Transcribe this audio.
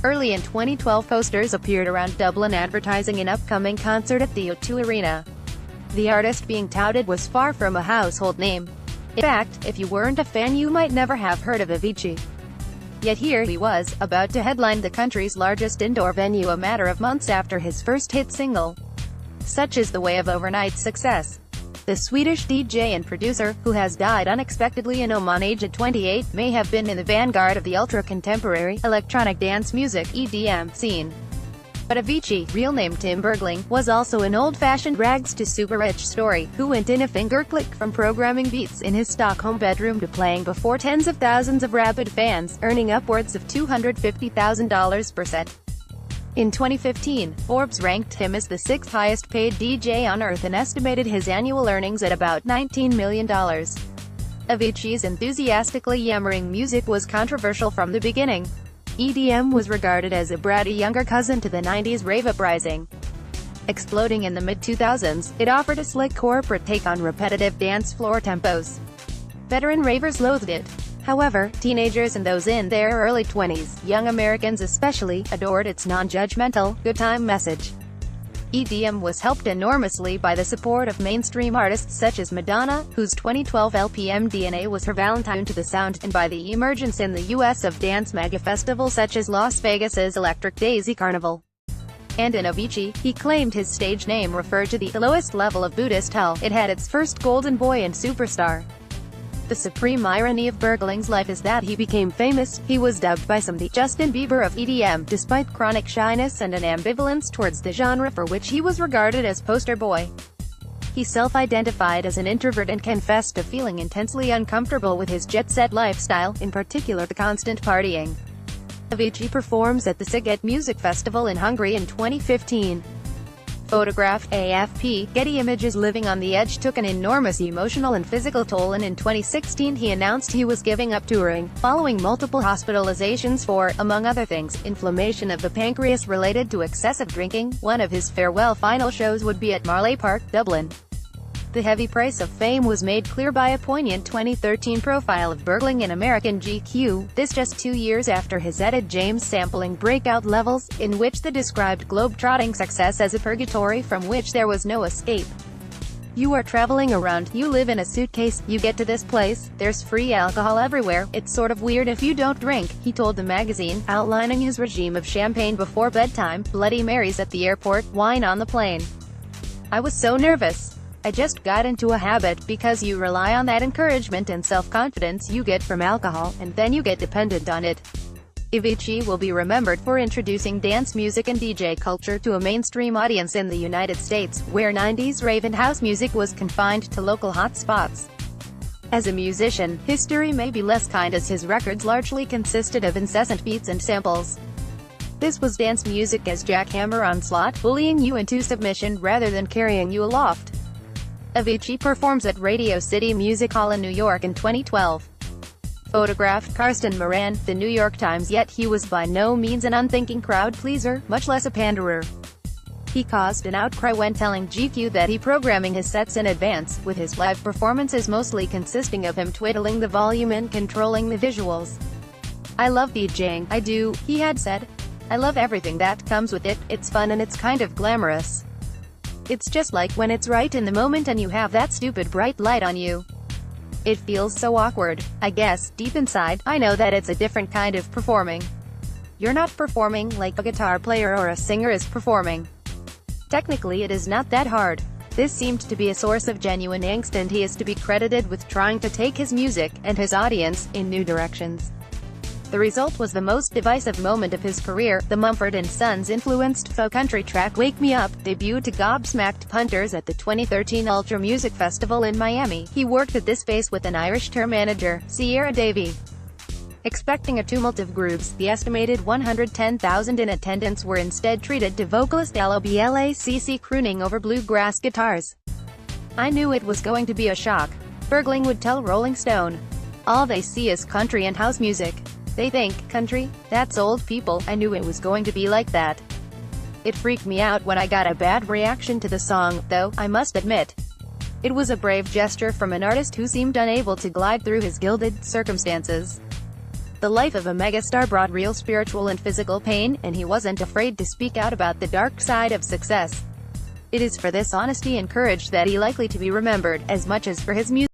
Early in 2012, posters appeared around Dublin advertising an upcoming concert at the O2 Arena. The artist being touted was far from a household name. In fact, if you weren't a fan you might never have heard of Avicii. Yet here he was, about to headline the country's largest indoor venue a matter of months after his first hit single. Such is the way of overnight success. The Swedish DJ and producer, who has died unexpectedly in Oman aged 28, may have been in the vanguard of the ultra-contemporary, electronic dance music (EDM) scene. But Avicii, real name Tim Bergling, was also an old-fashioned rags-to-super-rich story, who went in a finger-click from programming beats in his Stockholm bedroom to playing before tens of thousands of rabid fans, earning upwards of $250,000 per set. In 2015, Forbes ranked him as the sixth highest-paid DJ on Earth and estimated his annual earnings at about $19 million. Avicii's enthusiastically yammering music was controversial from the beginning. EDM was regarded as a bratty younger cousin to the 90s rave uprising. Exploding in the mid-2000s, it offered a slick corporate take on repetitive dance floor tempos. Veteran ravers loathed it. However, teenagers and those in their early 20s, young Americans especially, adored its non-judgmental, good-time message. EDM was helped enormously by the support of mainstream artists such as Madonna, whose 2012 LP MDNA was her Valentine to the sound, and by the emergence in the US of dance mega-festivals such as Las Vegas's Electric Daisy Carnival. And in Avicii, he claimed his stage name referred to the lowest level of Buddhist hell. It had its first golden boy and superstar. The supreme irony of Bergling's life is that he became famous. He was dubbed by some the Justin Bieber of EDM, despite chronic shyness and an ambivalence towards the genre for which he was regarded as poster boy. He self-identified as an introvert and confessed to feeling intensely uncomfortable with his jet-set lifestyle, in particular the constant partying. Avicii performs at the Sziget Music Festival in Hungary in 2015. Photographed, AFP, Getty Images. Living on the edge took an enormous emotional and physical toll, and in 2016 he announced he was giving up touring, following multiple hospitalizations for, among other things, inflammation of the pancreas related to excessive drinking. One of his farewell final shows would be at Marlay Park, Dublin. The heavy price of fame was made clear by a poignant 2013 profile of Bergling in American GQ, this just 2 years after his Etta James sampling breakout levels, in which the described globe-trotting success as a purgatory from which there was no escape. You are traveling around, you live in a suitcase, you get to this place, there's free alcohol everywhere, it's sort of weird if you don't drink, he told the magazine, outlining his regime of champagne before bedtime, Bloody Marys at the airport, wine on the plane. I was so nervous. I just got into a habit, because you rely on that encouragement and self-confidence you get from alcohol, and then you get dependent on it. Avicii will be remembered for introducing dance music and DJ culture to a mainstream audience in the United States, where 90s rave and house music was confined to local hotspots. As a musician, history may be less kind, as his records largely consisted of incessant beats and samples. This was dance music as jackhammer onslaught, bullying you into submission rather than carrying you aloft. Avicii performs at Radio City Music Hall in New York in 2012. Photographed, Karsten Moran, The New York Times. Yet he was by no means an unthinking crowd pleaser, much less a panderer. He caused an outcry when telling GQ that he programming his sets in advance, with his live performances mostly consisting of him twiddling the volume and controlling the visuals. I love DJing, I do, he had said. I love everything that comes with it, it's fun and it's kind of glamorous. It's just like when it's right in the moment and you have that stupid bright light on you. It feels so awkward. I guess, deep inside, I know that it's a different kind of performing. You're not performing like a guitar player or a singer is performing. Technically it is not that hard. This seemed to be a source of genuine angst, and he is to be credited with trying to take his music, and his audience, in new directions. The result was the most divisive moment of his career. The Mumford & Sons influenced folk country track Wake Me Up debuted to gobsmacked punters at the 2013 Ultra Music Festival in Miami. He worked at this space with an Irish tour manager, Sierra Davy. Expecting a tumult of grooves, the estimated 110,000 in attendance were instead treated to vocalist LOBLACC crooning over bluegrass guitars. I knew it was going to be a shock. Bergling would tell Rolling Stone. All they see is country and house music. They think, country? That's old people. I knew it was going to be like that. It freaked me out when I got a bad reaction to the song, though, I must admit. It was a brave gesture from an artist who seemed unable to glide through his gilded circumstances. The life of a megastar brought real spiritual and physical pain, and he wasn't afraid to speak out about the dark side of success. It is for this honesty and courage that he likely to be remembered, as much as for his music.